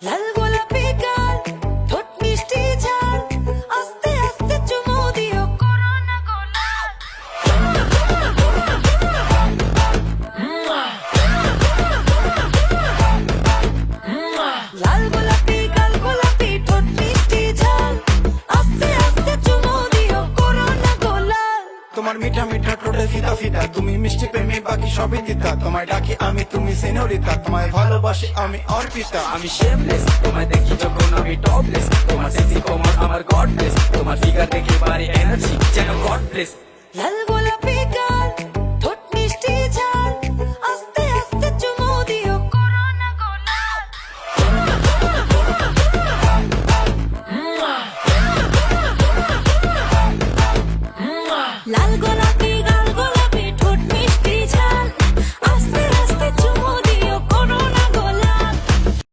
লাল গোলাপি গাল ঠোঁট মিষ্টি ঝাল আস্তে আস্তে চুমু দিও করোনা গোলাপ লাল গোলাপি গাল গোলাপি ঠোঁট মিষ্টি ঝাল আস্তে আস্তে চুমু দিও করোনা গোলাপ তোমার মিঠা মিঠা ঠোঁটে ফিতা ফিতা তুমি মিষ্টি প্রেমে বাকি সবই দিতা তোমায় ডাকি আমি তুমি সিনোরিতা তোমায় ভালোবাসি আমি অর্পিতা আমি শেমলেস তোমায় দেখি যখন আমি টপলেস তোমার সেক্সি কোমর আমার গড ব্লেস তোমার ফিগার দেখে বাড়ি এনার্জি যেন গড ব্লেস লাল